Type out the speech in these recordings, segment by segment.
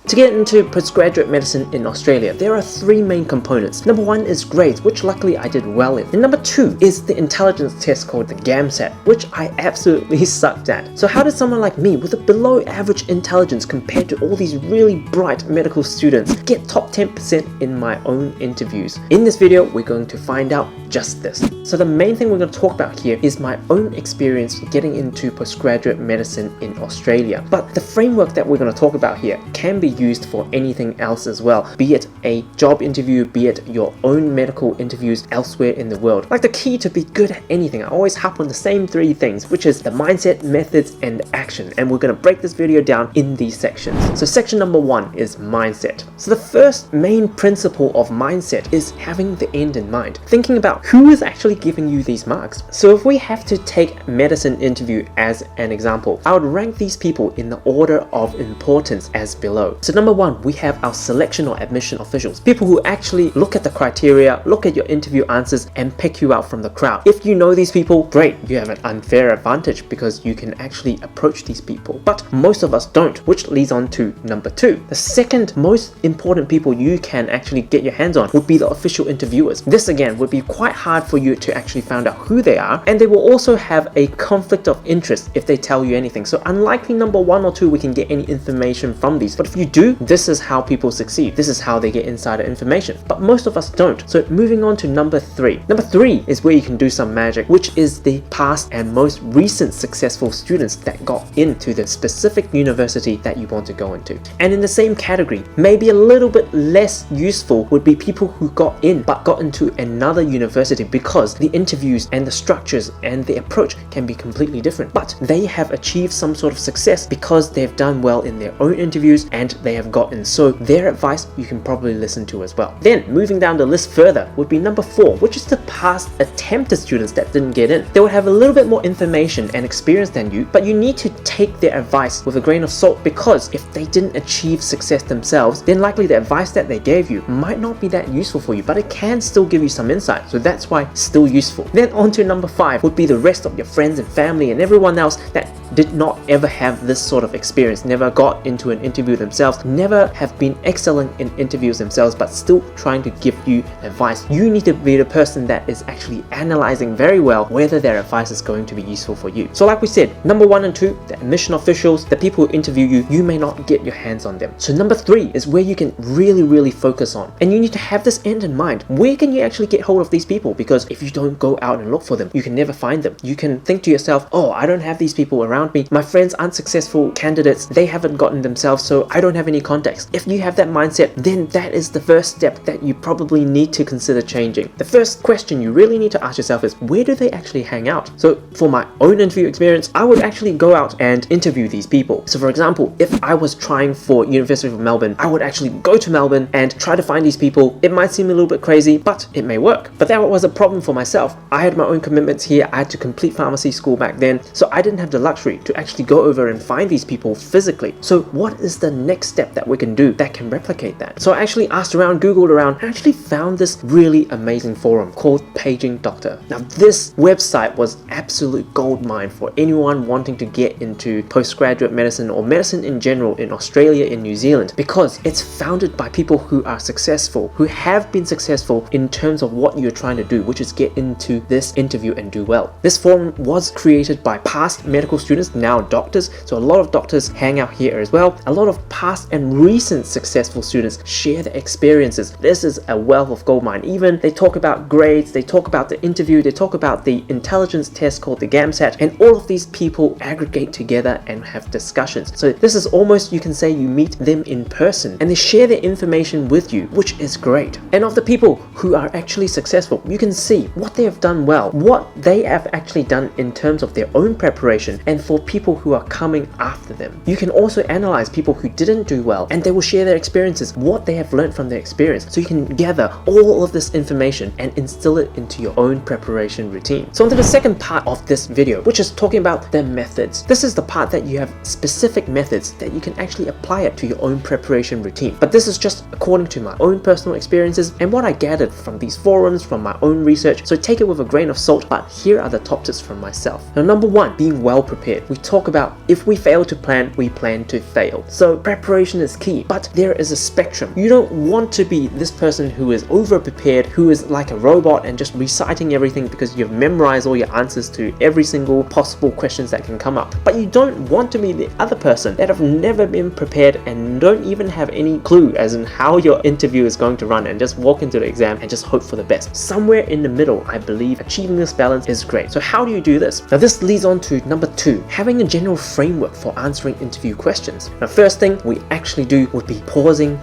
To get into postgraduate medicine in Australia, there are 3 main components. Number 1 is grades, which luckily I did well in. And number 2 is the intelligence test called the GAMSAT, which I absolutely sucked at. So how does someone like me with a below average intelligence compared to all these really bright medical students get top 10% in my own interviews? In this video, we're going to find out just this. So the main thing we're going to talk about here is my own experience getting into postgraduate medicine in Australia. But the framework that we're going to talk about here can be used for anything else as well, be it a job interview, be it your own medical interviews elsewhere in the world. Like the key to be good at anything, I always harp on the same 3 things, which is the mindset, methods, and action. And we're going to break this video down in these sections. So section number 1 is mindset. So the first main principle of mindset is having the end in mind, thinking about who is actually giving you these marks. So if we have to take medicine interview as an example, I would rank these people in the order of importance as below. So number 1, we have our selection or admission officials, people who actually look at the criteria, look at your interview answers, and pick you out from the crowd. If you know these people, great, you have an unfair advantage because you can actually approach these people. But most of us don't, which leads on to number 2. The second most important people you can actually get your hands on would be the official interviewers. This again would be quite hard for you to actually find out who they are, and they will also have a conflict of interest if they tell you anything. So unlikely number 1 or 2 we can get any information from these, but if you do, this is how people succeed. This is how they get insider information, but most of us don't. So moving on to number 3. Number 3 is where you can do some magic, which is the past and most recent successful students that got into the specific university that you want to go into. And in the same category, maybe a little bit less useful would be people who got in but got into another university, because the interviews and the structures and the approach can be completely different, but they have achieved some sort of success because they've done well in their own interviews and they have gotten, so their advice you can probably listen to as well. Then moving down the list further would be number 4, which is the past attempted students that didn't get in. They would have a little bit more information and experience than you, but you need to take their advice with a grain of salt, because if they didn't achieve success themselves, then likely the advice that they gave you might not be that useful for you, but it can still give you some insight, so that's why it's still useful. Then on to number 5 would be the rest of your friends and family and everyone else that did not ever have this sort of experience, never got into an interview themselves, never have been excellent in interviews themselves, but still trying to give you advice. You need to be the person that is actually analyzing very well whether their advice is going to be useful for you. So like we said, number 1 and 2, the admission officials, the people who interview you, you may not get your hands on them. So number 3 is where you can really focus on, and you need to have this end in mind. Where can you actually get hold of these people? Because if you don't go out and look for them, you can never find them. You can think to yourself, oh, I don't have these people around me, my friends aren't successful candidates, they haven't gotten themselves, so I don't have any contacts. If you have that mindset, then that is the first step that you probably need to consider changing. The first question you really need to ask yourself is, where do they actually hang out? So for my own interview experience, I would actually go out and interview these people. So for example, if I was trying for University of Melbourne, I would actually go to Melbourne and try to find these people. It might seem a little bit crazy, but it may work. But that was a problem for myself. I had my own commitments here. I had to complete pharmacy school back then, so I didn't have the luxury to actually go over and find these people physically. So what is the next step that we can do that can replicate that? So I actually asked around, googled around, and actually found this really amazing forum called Paging Doctor. Now this website was absolute goldmine for anyone wanting to get into postgraduate medicine or medicine in general in Australia and New Zealand, because it's founded by people who are successful, who have been successful in terms of what you're trying to do, which is get into this interview and do well. This forum was created by past medical students, now doctors, so a lot of doctors hang out here as well. A lot of past and recent successful students share their experiences. This is a wealth of goldmine. Even they talk about grades, they talk about the interview, they talk about the intelligence test called the GAMSAT, and all of these people aggregate together and have discussions. So this is almost, you can say, you meet them in person and they share their information with you, which is great. And of the people who are actually successful, you can see what they have done well, what they have actually done in terms of their own preparation, and for people who are coming after them. You can also analyze people who didn't do well, and they will share their experiences, what they have learned from their experience, so you can gather all of this information and instill it into your own preparation routine. So onto the second part of this video, which is talking about the methods. This is the part that you have specific methods that you can actually apply it to your own preparation routine. But this is just according to my own personal experiences and what I gathered from these forums, from my own research, so take it with a grain of salt, but here are the top tips from myself. Now, number 1, being well prepared. prepared. We talk about if we fail to plan, we plan to fail. So preparation is key, but there is a spectrum. You don't want to be this person who is over prepared, who is like a robot and just reciting everything because you've memorized all your answers to every single possible questions that can come up. But you don't want to be the other person that have never been prepared and don't even have any clue as in how your interview is going to run and just walk into the exam and just hope for the best. Somewhere in the middle, I believe achieving this balance is great. So how do you do this? Now this leads on to number 2, having a general framework for answering interview questions. Now first thing we actually do would be pausing,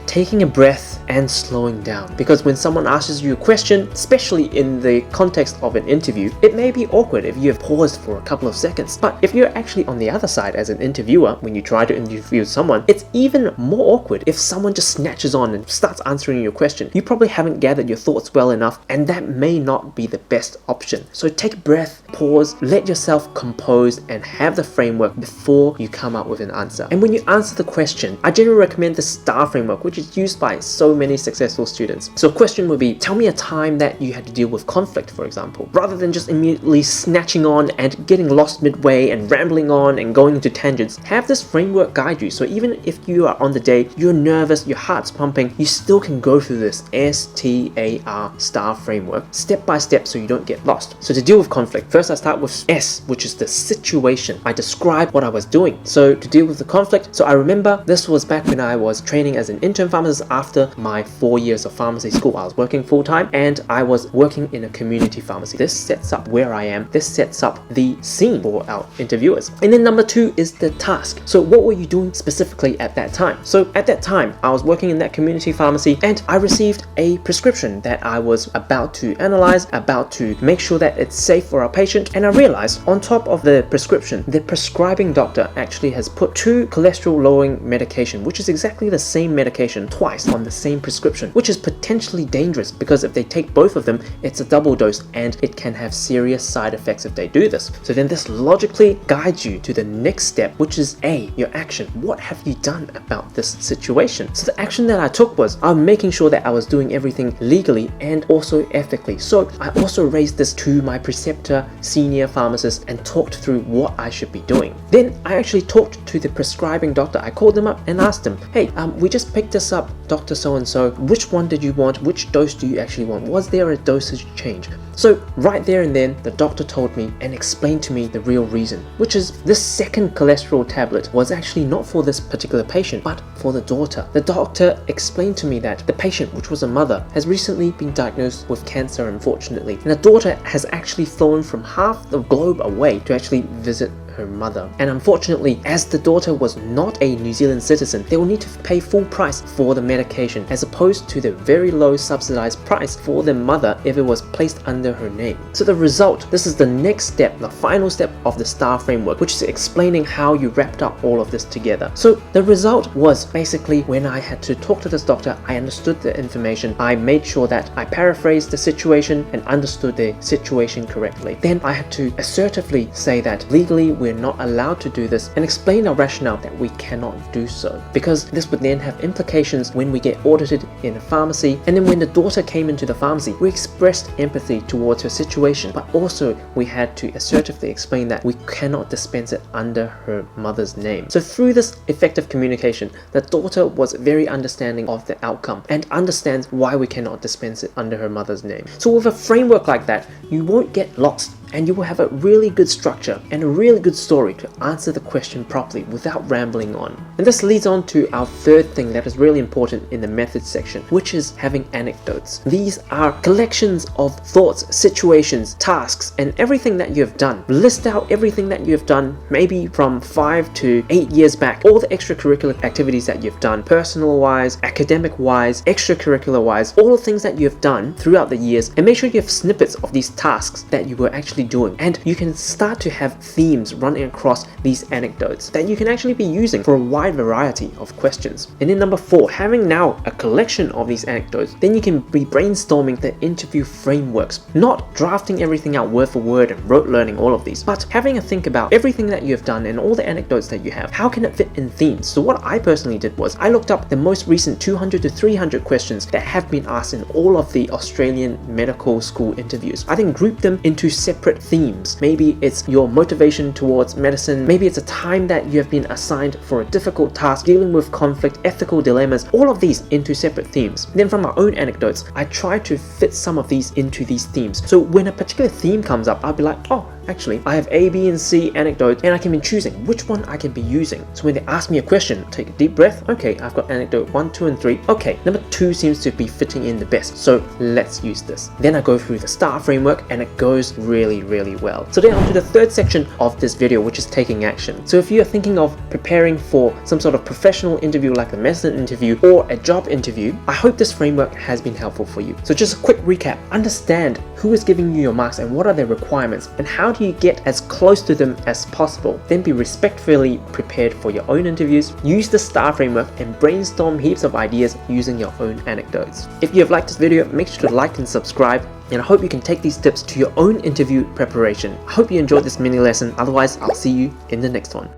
taking a breath, and slowing down. Because when someone asks you a question, especially in the context of an interview, it may be awkward if you have paused for a couple of seconds. But if you're actually on the other side as an interviewer, when you try to interview someone, it's even more awkward if someone just snatches on and starts answering your question. You probably haven't gathered your thoughts well enough, and that may not be the best option. So take a breath, pause, let yourself compose, and have the framework before you come up with an answer. And when you answer the question, I generally recommend the S.T.A.R framework, which is used by so many successful students. So a question would be, tell me a time that you had to deal with conflict, for example, rather than just immediately snatching on and getting lost midway and rambling on and going into tangents. Have this framework guide you, so even if you are on the day, you're nervous, your heart's pumping, you still can go through this S.T.A.R S.T.A.R framework step by step so you don't get lost. So to deal with conflict, first I start with S, which is the situation. I describe what I was doing. So to deal with the conflict, so I remember this was back when I was training as an intern pharmacist after my 4 years of pharmacy school. I was working full-time and I was working in a community pharmacy. This sets up where I am. This sets up the scene for our interviewers. And then number 2 is the task. So what were you doing specifically at that time? So at that time, I was working in that community pharmacy and I received a prescription that I was about to analyze, about to make sure that it's safe for our patient. And I realized on top of the prescription, the prescribing doctor actually has put 2 cholesterol-lowering medication, which is exactly the same medication twice on the same prescription, which is potentially dangerous because if they take both of them, it's a double dose and it can have serious side effects if they do this. So then this logically guides you to the next step, which is A, your action. What have you done about this situation? So the action that I took was I'm making sure that I was doing everything legally and also ethically. So I also raised this to my preceptor, senior pharmacist, and talked through what I should be doing. Then I actually talked to the prescribing doctor. I called them up and asked them, hey, we just picked this up, Dr. So-and-so, which one did you want? Which dose do you actually want? Was there a dosage change? So right there and then, the doctor told me and explained to me the real reason, which is this second cholesterol tablet was actually not for this particular patient, but for the daughter. The doctor explained to me that the patient, which was a mother, has recently been diagnosed with cancer, unfortunately, and the daughter has actually flown from half the globe away to actually visit her mother. And unfortunately, as the daughter was not a New Zealand citizen, they will need to pay full price for the medication as opposed to the very low subsidized price for the mother if it was placed under her name. So the result, this is the next step, the final step of the S.T.A.R framework, which is explaining how you wrapped up all of this together. So the result was basically when I had to talk to this doctor, I understood the information. I made sure that I paraphrased the situation and understood the situation correctly. Then I had to assertively say that legally we're not allowed to do this and explain our rationale that we cannot do so, because this would then have implications when we get audited in a pharmacy. And then when the daughter came into the pharmacy, we expressed empathy towards her situation, but also we had to assertively explain that we cannot dispense it under her mother's name. So through this effective communication, the daughter was very understanding of the outcome and understands why we cannot dispense it under her mother's name. So with a framework like that, you won't get lost and you will have a really good structure and a really good story to answer the question properly without rambling on. And this leads on to our third thing that is really important in the methods section, which is having anecdotes. These are collections of thoughts, situations, tasks, and everything that you have done. List out everything that you have done, maybe from 5 to 8 years back, all the extracurricular activities that you've done, personal-wise, academic-wise, extracurricular-wise, all the things that you have done throughout the years, and make sure you have snippets of these tasks that you were actually doing, and you can start to have themes running across these anecdotes that you can actually be using for a wide variety of questions. And then number 4, having now a collection of these anecdotes, then you can be brainstorming the interview frameworks, not drafting everything out word for word and rote learning all of these, but having a think about everything that you have done and all the anecdotes that you have. How can it fit in themes? So what I personally did was I looked up the most recent 200 to 300 questions that have been asked in all of the Australian medical school interviews. I then grouped them into separate separate themes. Maybe it's your motivation towards medicine, maybe it's a time that you have been assigned for a difficult task, dealing with conflict, ethical dilemmas, all of these into separate themes. Then from my own anecdotes, I try to fit some of these into these themes. So when a particular theme comes up, I'll be like, oh, actually, I have A, B, and C anecdotes, and I can be choosing which one I can be using. So when they ask me a question, take a deep breath. Okay, I've got anecdote 1, 2, and 3. Okay, number 2 seems to be fitting in the best, so let's use this. Then I go through the STAR framework, and it goes really, really well. So then on to the third section of this video, which is taking action. So if you are thinking of preparing for some sort of professional interview like a medicine interview or a job interview, I hope this framework has been helpful for you. So just a quick recap. Understand who is giving you your marks and what are their requirements, and how do you get as close to them as possible. Then be respectfully prepared for your own interviews. Use the STAR framework and brainstorm heaps of ideas using your own anecdotes. If you have liked this video, make sure to like and subscribe, and I hope you can take these tips to your own interview preparation. I hope you enjoyed this mini lesson. Otherwise, I'll see you in the next one.